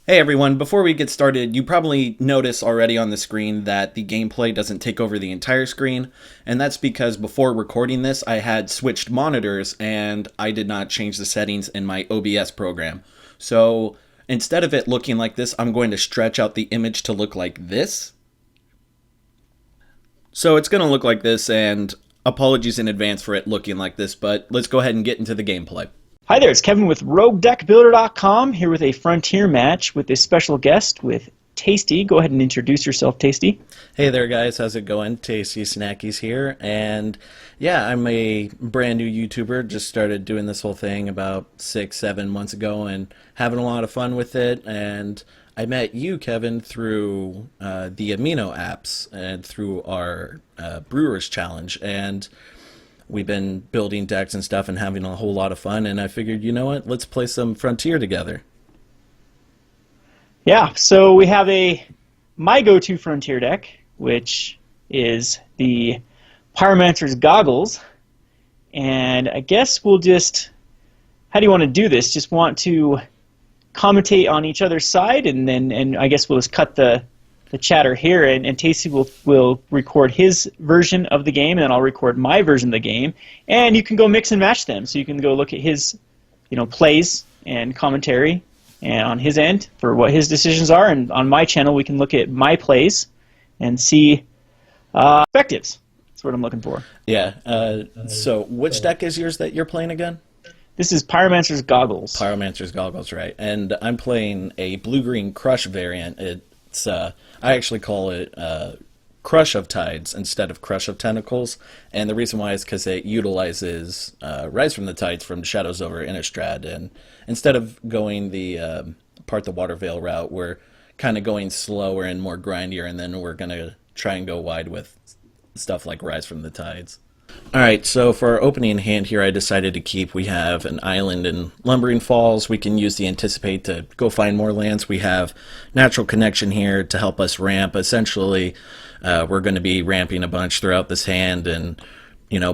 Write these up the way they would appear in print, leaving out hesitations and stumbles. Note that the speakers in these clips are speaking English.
Hey everyone, before we get started, you probably notice already on the screen that the gameplay doesn't take over the entire screen, and that's because before recording this, I had switched monitors and I did not change the settings in my OBS program. So instead of it looking like this, I'm going to stretch out the image to look like this. So it's going to look like this, and apologies in advance for it looking like this, but let's go ahead and get into the gameplay. Hi there, it's Kevin with RogueDeckbuilder.com here with a Frontier match with a special guest with Tasty. Go ahead and introduce yourself, Tasty. Hey there, guys. How's it going? Tasty Snackies here. And yeah, I'm a brand new YouTuber. Just started doing this whole thing about 6, 7 months ago and having a lot of fun with it. And I met you, Kevin, through the Amino apps and through our Brewers Challenge. And we've been building decks and stuff and having a whole lot of fun. And I figured, you know what? Let's play some Frontier together. Yeah, so we have my go-to Frontier deck, which is the Pyromancer's Goggles. And I guess we'll just, how do you want to do this? Just want to commentate on each other's side, and I guess we'll just cut the chatter here, and Tasty will record his version of the game, and then I'll record my version of the game, and you can go mix and match them. So you can go look at his, plays and commentary, and on his end for what his decisions are, and on my channel we can look at my plays and see perspectives. That's what I'm looking for. Yeah. So which deck is yours that you're playing again? This is Pyromancer's Goggles. Pyromancer's Goggles, right. And I'm playing a blue-green Crush variant. It's I actually call it Crush of Tides instead of Crush of Tentacles. And the reason why is because it utilizes Rise from the Tides from Shadows over Innistrad. And instead of going the Part the Water Veil route, we're kind of going slower and more grindier, and then we're going to try and go wide with stuff like Rise from the Tides. Alright, so for our opening hand here, I decided to keep, we have an island in Lumbering Falls. We can use the Anticipate to go find more lands. We have Natural Connection here to help us ramp. Essentially, we're going to be ramping a bunch throughout this hand and,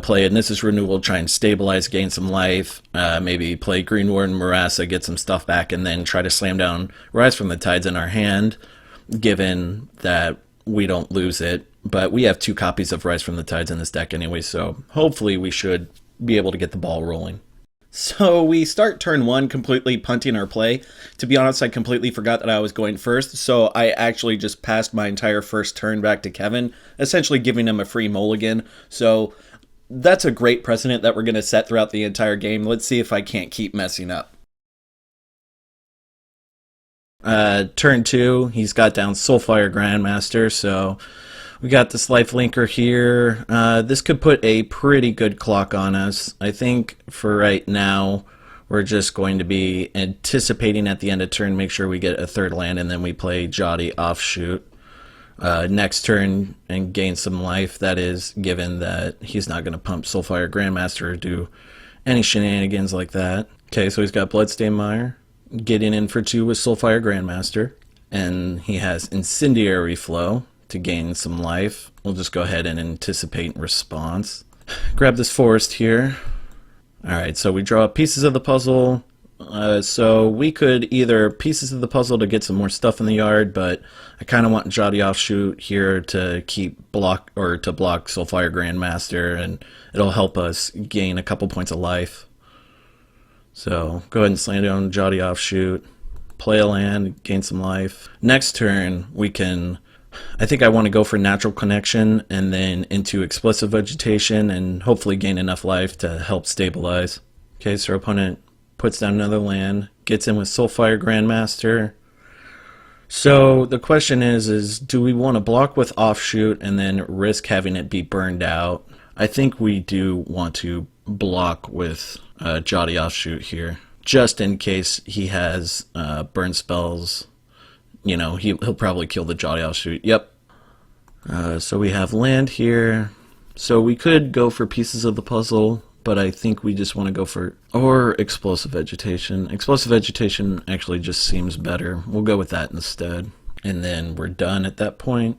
play Nissus Renewal, try and stabilize, gain some life, maybe play Green Warden Marassa, get some stuff back, and then try to slam down Rise from the Tides in our hand, given that we don't lose it. But we have 2 copies of Rise from the Tides in this deck anyway, so hopefully we should be able to get the ball rolling. So we start turn 1 completely punting our play. To be honest, I completely forgot that I was going first, so I actually just passed my entire first turn back to Kevin, essentially giving him a free mulligan. So that's a great precedent that we're going to set throughout the entire game. Let's see if I can't keep messing up. Turn 2, he's got down Soulfire Grandmaster, so we got this life linker here. This could put a pretty good clock on us. I think for right now, we're just going to be anticipating at the end of turn, make sure we get a 3rd land, and then we play Jotty Offshoot next turn and gain some life. That is, given that he's not going to pump Soulfire Grandmaster or do any shenanigans like that. Okay, so he's got Bloodstained Mire, getting in for 2 with Soulfire Grandmaster, and he has Incendiary Flow to gain some life. We'll just go ahead and anticipate response. Grab this forest here. Alright, so we draw pieces of the puzzle. So we could either pieces of the puzzle to get some more stuff in the yard, but I kind of want Jotty Offshoot here to block Soulfire Grandmaster, and it'll help us gain a couple points of life. So go ahead and slam down Jotty Offshoot, play a land, gain some life. Next turn we can, I think I want to go for Natural Connection and then into Explosive Vegetation and hopefully gain enough life to help stabilize. Okay, so our opponent puts down another land, gets in with Soulfire Grandmaster. So the question is do we want to block with Offshoot and then risk having it be burned out? I think we do want to block with Jotty Offshoot here, just in case he has burn spells. He'll probably kill the Jotty Offshoot. Yep. So we have land here. So we could go for pieces of the puzzle, but I think we just want to go for, or Explosive Vegetation. Explosive Vegetation actually just seems better. We'll go with that instead. And then we're done at that point.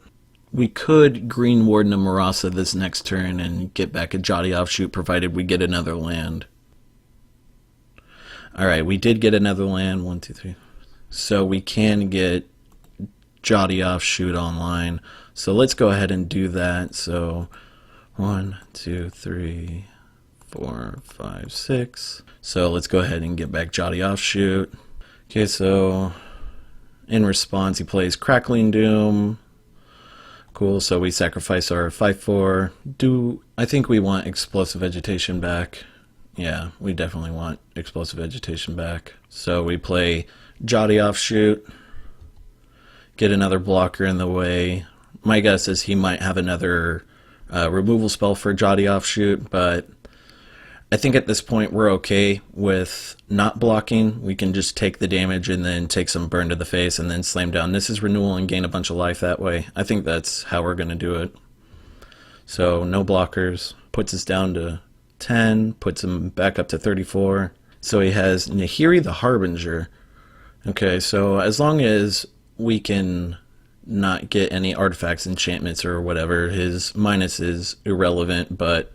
We could Green Warden a Marassa this next turn and get back a Jotty Offshoot, provided we get another land. Alright, we did get another land. 1, 2, 3. so we can get Jotty Offshoot online. So let's go ahead and do that. So 1, 2, 3, 4, 5, 6. So let's go ahead and get back Jotty Offshoot. Okay, so in response he plays Crackling Doom. Cool, so we sacrifice our 5/4. I think we want Explosive Vegetation back. Yeah, we definitely want Explosive Vegetation back. So we play Jotty Offshoot, get another blocker in the way. My guess is he might have another removal spell for Jotty Offshoot, but I think at this point we're okay with not blocking. We can just take the damage and then take some burn to the face and then slam down This is Renewal and gain a bunch of life that way. I think that's how we're going to do it. So no blockers, puts us down to 10, puts him back up to 34. So he has Nahiri the Harbinger. Okay, so as long as we can not get any artifacts, enchantments, or whatever, his minus is irrelevant, but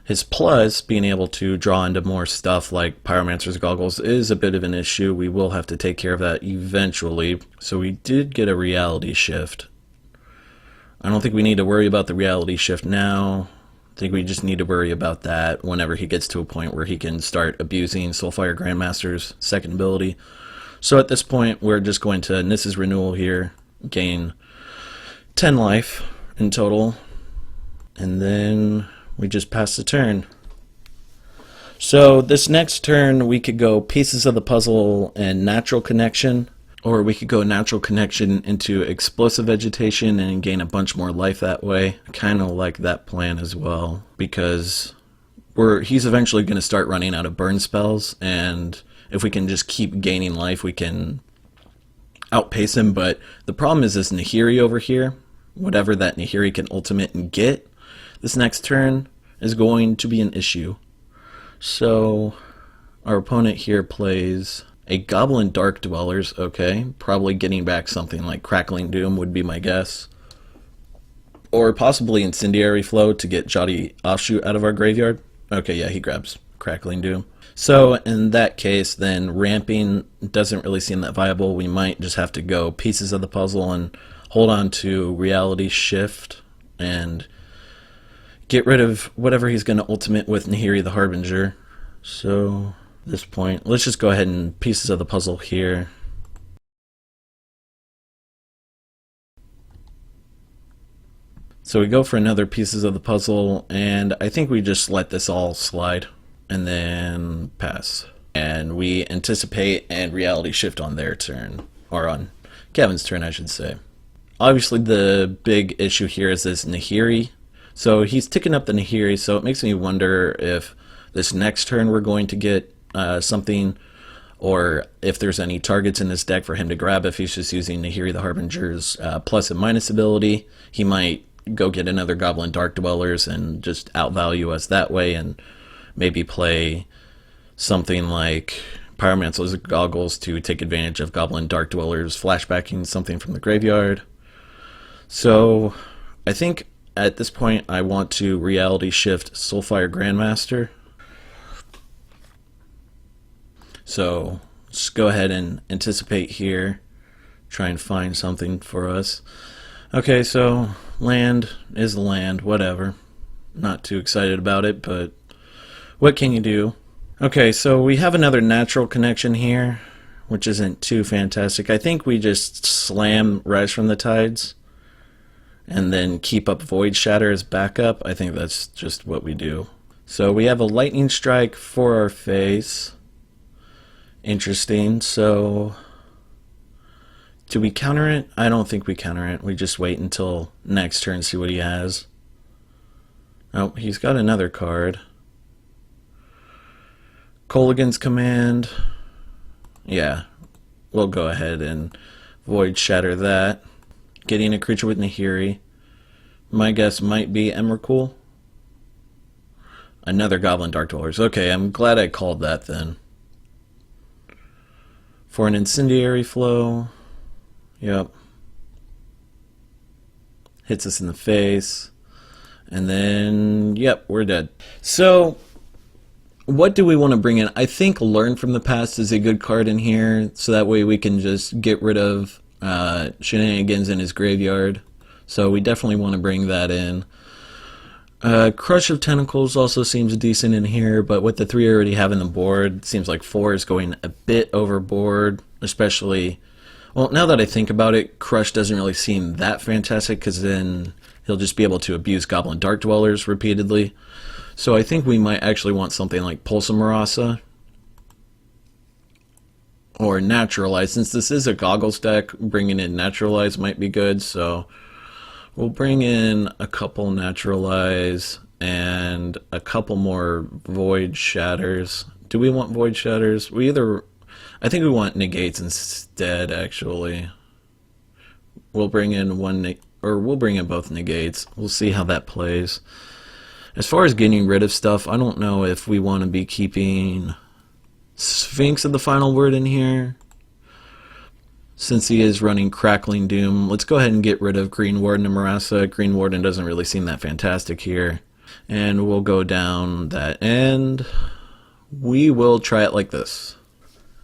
his plus, being able to draw into more stuff like Pyromancer's Goggles, is a bit of an issue. We will have to take care of that eventually. So we did get a reality shift. I don't think we need to worry about the reality shift now. I think we just need to worry about that whenever he gets to a point where he can start abusing Soulfire Grandmaster's second ability. So at this point, we're just going to This is Renewal here, gain 10 life in total, and then we just pass the turn. So this next turn we could go Pieces of the Puzzle and Natural Connection, or we could go Natural Connection into Explosive Vegetation and gain a bunch more life that way. I kind of like that plan as well, because he's eventually going to start running out of burn spells, and if we can just keep gaining life we can outpace him. But the problem is this Nahiri over here, whatever that Nahiri can ultimate and get this next turn is going to be an issue. So our opponent here plays a Goblin Dark Dwellers. Okay, probably getting back something like Crackling Doom would be my guess, or possibly Incendiary Flow to get Jotty Offshoot out of our graveyard. Okay, yeah, he grabs Crackling Doom. So in that case, then ramping doesn't really seem that viable. We might just have to go Pieces of the Puzzle and hold on to Reality Shift and get rid of whatever he's going to ultimate with Nahiri the Harbinger. So at this point, let's just go ahead and Pieces of the Puzzle here. So we go for another Pieces of the Puzzle, and I think we just let this all slide and then pass. And we anticipate and Reality Shift on their turn, or on Kevin's turn I should say. Obviously the big issue here is this Nahiri. So he's ticking up the Nahiri, so it makes me wonder if this next turn we're going to get something, or if there's any targets in this deck for him to grab. If he's just using Nahiri the Harbinger's plus and minus ability, he might go get another Goblin Dark Dwellers and just outvalue us that way, and maybe play something like Pyromancer's Goggles to take advantage of Goblin Dark Dwellers flashbacking something from the graveyard. So I think at this point I want to Reality Shift Soulfire Grandmaster. So let's go ahead and anticipate here, try and find something for us. Okay, so land is land, whatever. Not too excited about it, but what can you do? Okay, so we have another Natural Connection here, which isn't too fantastic. I think we just slam Rise from the Tides and then keep up Void Shatter as backup. I think that's just what we do. So we have a Lightning Strike for our face. Interesting. So do we counter it? I don't think we counter it. We just wait until next turn, see what he has. Oh, he's got another card. Colligan's Command. Yeah, we'll go ahead and Void Shatter that. Getting a creature with Nahiri. My guess might be Emrakul. Another Goblin Dark Dwellers. Okay, I'm glad I called that then. For an Incendiary Flow. Yep. Hits us in the face. And then, yep, we're dead. So, What do we want to bring in? I think Learn from the Past is a good card in here, so that way we can just get rid of shenanigans in his graveyard. So we definitely want to bring that in. Crush of Tentacles also seems decent in here, but with the 3 I already have in the board, it seems like 4 is going a bit overboard, especially... Well, now that I think about it, Crush doesn't really seem that fantastic, because then he'll just be able to abuse Goblin Dark Dwellers repeatedly. So I think we might actually want something like Pulsa Marasa or Naturalize. Since this is a Goggles deck, bringing in Naturalize might be good. So we'll bring in a couple Naturalize and a couple more Void Shatters. Do we want Void Shatters? I think we want Negates instead, actually. We'll bring in we'll bring in both Negates. We'll see how that plays. As far as getting rid of stuff, I don't know if we want to be keeping Sphinx of the Final Word in here. Since he is running Crackling Doom, let's go ahead and get rid of Green Warden and Marasa. Green Warden doesn't really seem that fantastic here. And we'll go down that end. We will try it like this.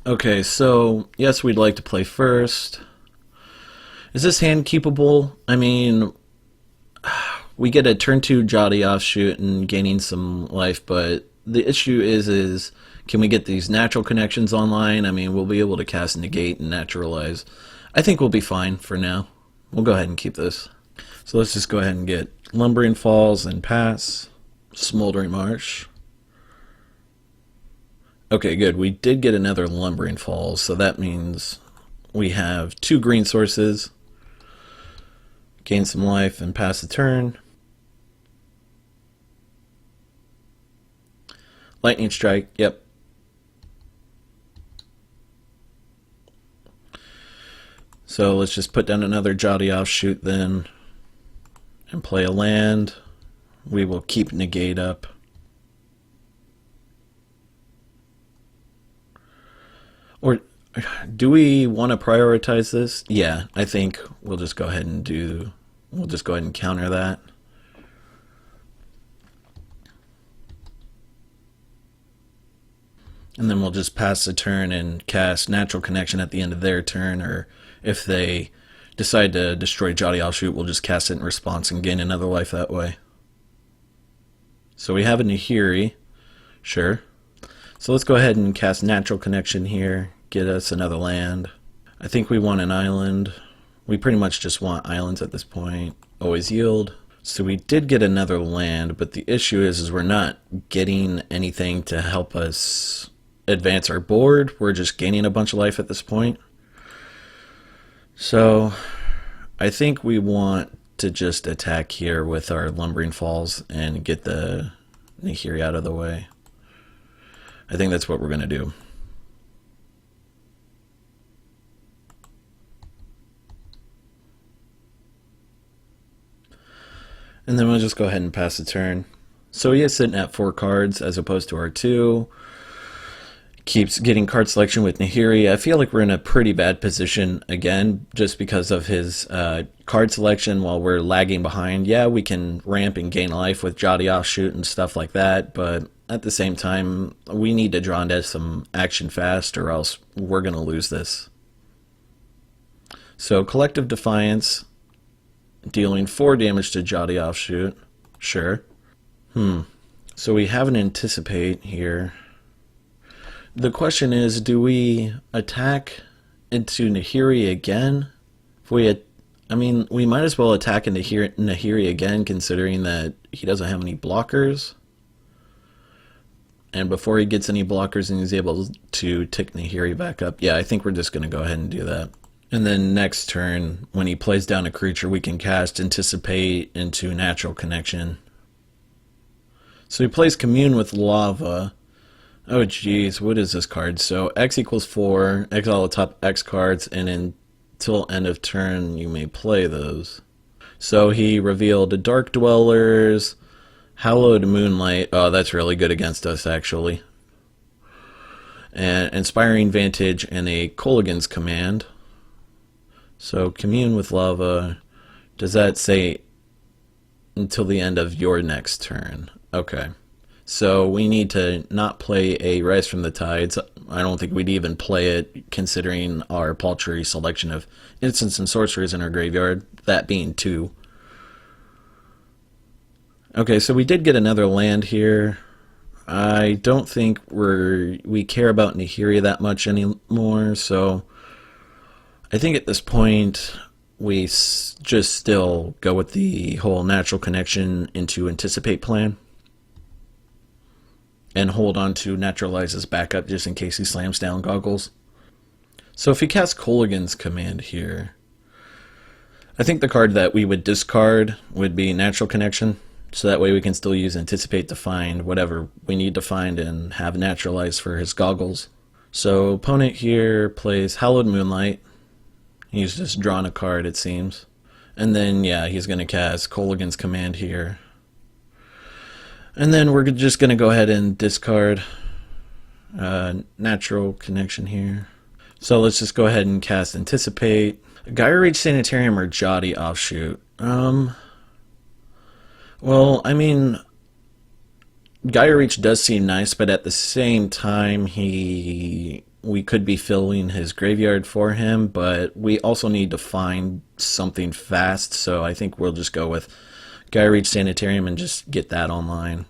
Okay, so yes, we'd like to play first. Is this hand keepable? I mean... We get a turn 2 Jotty Offshoot and gaining some life, but the issue is can we get these natural connections online? I mean, we'll be able to cast Negate and Naturalize. I think we'll be fine for now. We'll go ahead and keep this. So let's just go ahead and get Lumbering Falls and pass. Smoldering Marsh. Okay, good. We did get another Lumbering Falls, so that means we have 2 green sources. Gain some life and pass the turn. Lightning Strike, yep. So let's just put down another Jotty Offshoot then and play a land. We will keep Negate up. Or do we want to prioritize this? Yeah, I think we'll just go ahead and counter that. And then we'll just pass the turn and cast Natural Connection at the end of their turn, or if they decide to destroy Jotty Offshoot, we'll just cast it in response and gain another life that way. So we have a Nahiri, sure. So let's go ahead and cast Natural Connection here, get us another land. I think we want an island. We pretty much just want islands at this point. Always yield. So we did get another land, but the issue is we're not getting anything to help us advance our board. We're just gaining a bunch of life at this point. So I think we want to just attack here with our Lumbering Falls and get the Nahiri out of the way. I think that's what we're going to do. And then we'll just go ahead and pass the turn. So he is sitting at 4 cards as opposed to our 2. Keeps getting card selection with Nahiri. I feel like we're in a pretty bad position again just because of his card selection while we're lagging behind. Yeah, we can ramp and gain life with Jotty Offshoot and stuff like that, but at the same time, we need to draw into some action fast or else we're going to lose this. So Collective Defiance, dealing 4 damage to Jotty Offshoot. Sure. So we have an Anticipate here. The question is, do we attack into Nahiri again? I mean, we might as well attack into Nahiri again, considering that he doesn't have any blockers. And before he gets any blockers and he's able to tick Nahiri back up, yeah, I think we're just going to go ahead and do that. And then next turn, when he plays down a creature, we can cast Anticipate into Natural Connection. So he plays Commune with Lava. Oh geez, what is this card? So X equals 4, exile the top X cards, and until end of turn you may play those. So he revealed Dark Dwellers, Hallowed Moonlight. Oh, that's really good against us actually. And Inspiring Vantage and a Kolaghan's Command. So Commune with Lava. Does that say until the end of your next turn? Okay. So we need to not play a Rise from the Tides. I don't think we'd even play it considering our paltry selection of instants and sorceries in our graveyard, that being 2. Okay, so we did get another land here. I don't think we care about Nahiri that much anymore, so I think at this point we just still go with the whole natural connection into anticipate plan and hold on to Naturalize's backup just in case he slams down Goggles. So if he casts Kolaghan's Command here, I think the card that we would discard would be Natural Connection, so that way we can still use Anticipate to find whatever we need to find and have Naturalize for his Goggles. So opponent here plays Hallowed Moonlight. He's just drawn a card, it seems. And then, yeah, he's going to cast Kolaghan's Command here. And then we're just going to go ahead and discard Natural Connection here. So let's just go ahead and cast Anticipate. Gyre Reach Sanitarium or Jotty Offshoot. Well, I mean, Gyre Reach does seem nice, but at the same time, we could be filling his graveyard for him, but we also need to find something fast, so I think we'll just go with Gyre Reach Sanitarium and just get that online.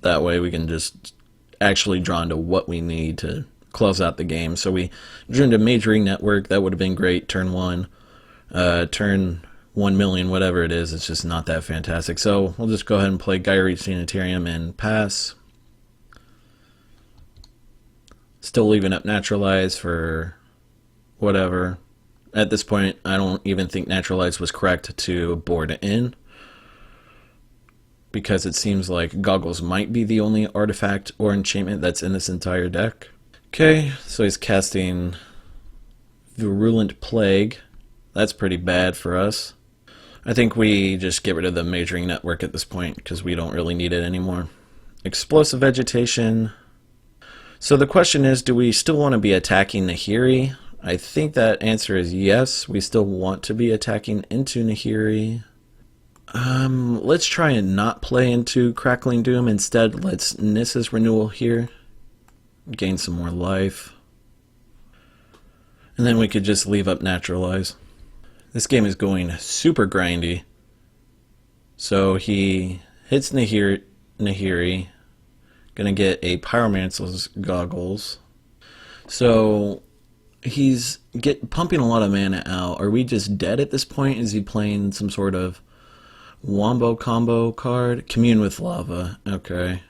That way we can just actually draw into what we need to close out the game. So we drew into Majoring Network. That would have been great turn 1. Turn 1 million, whatever it is, it's just not that fantastic. So we'll just go ahead and play Gyre Reach Sanitarium and pass. Still leaving up Naturalize for whatever. At this point, I don't even think Naturalize was correct to board in, because it seems like Goggles might be the only artifact or enchantment that's in this entire deck. Okay, so he's casting Virulent Plague. That's pretty bad for us. I think we just get rid of the Majoring Network at this point because we don't really need it anymore. Explosive Vegetation. So the question is, do we still want to be attacking Nahiri? I think that answer is yes. We still want to be attacking into Nahiri. Let's try and not play into Crackling Doom. Instead, let's Nissa's Renewal here. Gain some more life. And then we could just leave up Naturalize. This game is going super grindy. So he hits Nahiri. Gonna get a Pyromancer's Goggles. So he's pumping a lot of mana out. Are we just dead at this point? Is he playing some sort of Wombo combo card? Commune with Lava. Okay.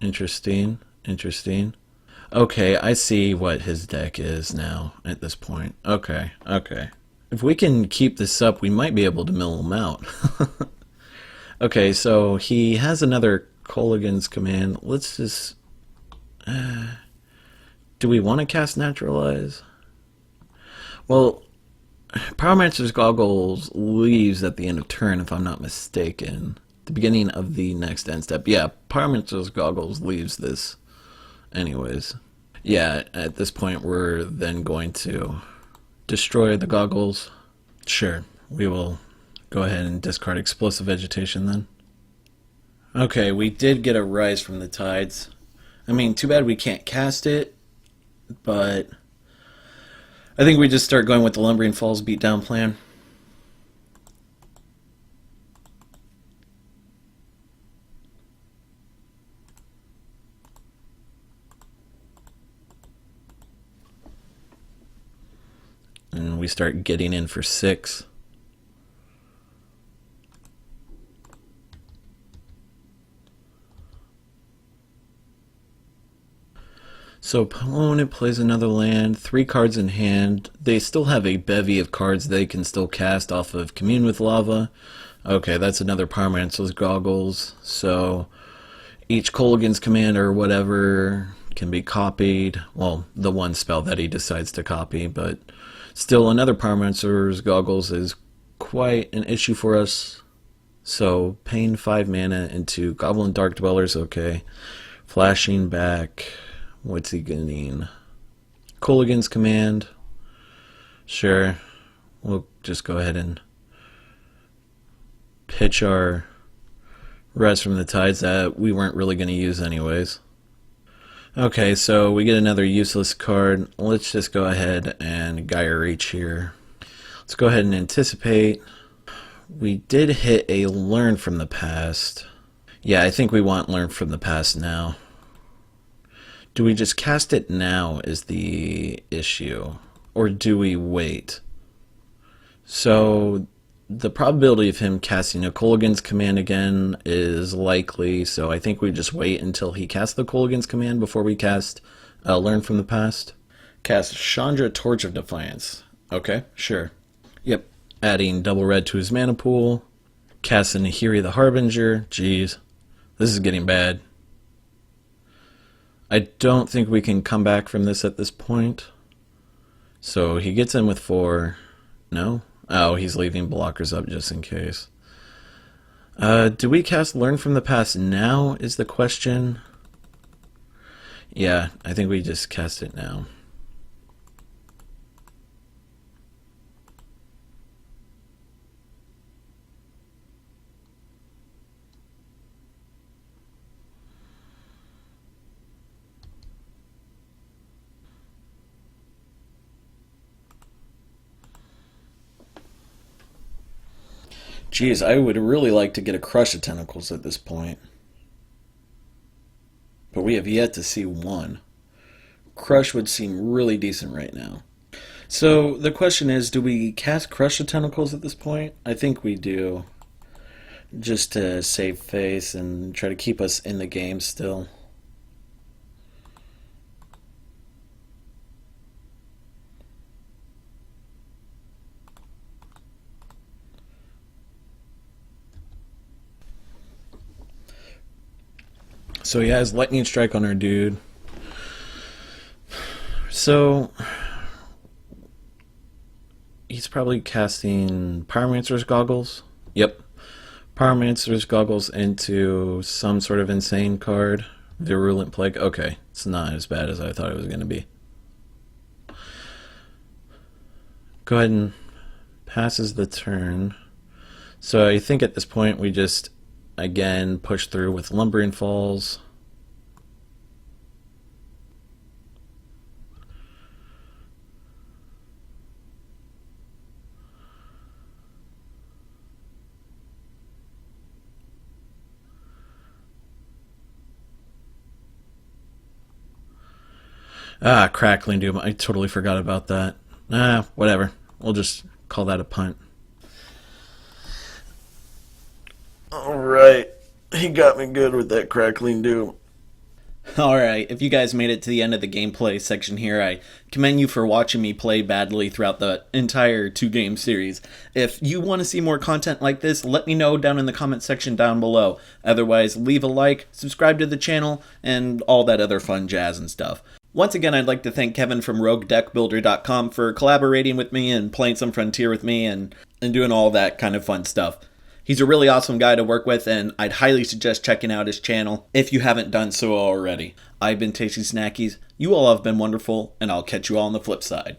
Interesting. Interesting. Okay, I see what his deck is now at this point. Okay, okay. If we can keep this up, we might be able to mill him out. Okay, so he has another Kolaghan's Command. Let's just... do we want to cast Naturalize? Well, Pyromancer's Goggles leaves at the end of turn, if I'm not mistaken. The beginning of the next end step. Yeah, Pyromancer's Goggles leaves this anyways. Yeah, at this point we're then going to destroy the Goggles. Sure, we will go ahead and discard Explosive Vegetation then. Okay, we did get a Rise from the Tides. I mean, too bad we can't cast it, but I think we just start going with the Lumbering Falls beatdown plan. And we start getting in for 6. So opponent plays another land, 3 cards in hand. They still have a bevy of cards they can still cast off of Commune with Lava. Okay, that's another Pyromancer's Goggles. So each Kolaghan's Command or whatever can be copied. Well, the one spell that he decides to copy, but still another Pyromancer's Goggles is quite an issue for us. So paying 5 mana into Goblin Dark Dwellers, okay. Flashing back. What's he getting? Kolaghan's Command. Sure. We'll just go ahead and pitch our Rise from the Tides that we weren't really going to use anyways. Okay, so we get another useless card. Let's just go ahead and Gaia Reach here. Let's go ahead and anticipate. We did hit a Learn from the Past. Yeah, I think we want Learn from the Past now. Do we just cast it now is the issue? Or do we wait? So the probability of him casting a Kolaghan's command again is likely, so I think we just wait until he casts the Kolaghan's command before we cast Learn from the Past. Cast Chandra Torch of Defiance. Okay, sure. Yep, adding double red to his mana pool. Casting Nahiri the Harbinger. Jeez, this is getting bad. I don't think we can come back from this at this point. So he gets in with 4. No? Oh, he's leaving blockers up just in case. Do we cast Learn from the Past now is the question. Yeah, I think we just cast it now. Jeez, I would really like to get a Crush of Tentacles at this point. But we have yet to see one. Crush would seem really decent right now. So the question is, do we cast Crush of Tentacles at this point? I think we do. Just to save face and try to keep us in the game still. So he has Lightning Strike on our dude. So he's probably casting Pyromancer's Goggles. Yep. Pyromancer's Goggles into some sort of insane card. Virulent Plague. Okay, it's not as bad as I thought it was going to be. Go ahead and passes the turn. So I think at this point we just again push through with Lumbering Falls. Ah, Crackling Doom. I totally forgot about that. Whatever. We'll just call that a punt. Alright. He got me good with that Crackling Doom. Alright, if you guys made it to the end of the gameplay section here, I commend you for watching me play badly throughout the entire 2-game series. If you want to see more content like this, let me know down in the comment section down below. Otherwise, leave a like, subscribe to the channel, and all that other fun jazz and stuff. Once again, I'd like to thank Kevin from RogueDeckbuilder.com for collaborating with me and playing some Frontier with me and doing all that kind of fun stuff. He's a really awesome guy to work with, and I'd highly suggest checking out his channel if you haven't done so already. I've been Tasty Snackies, you all have been wonderful, and I'll catch you all on the flip side.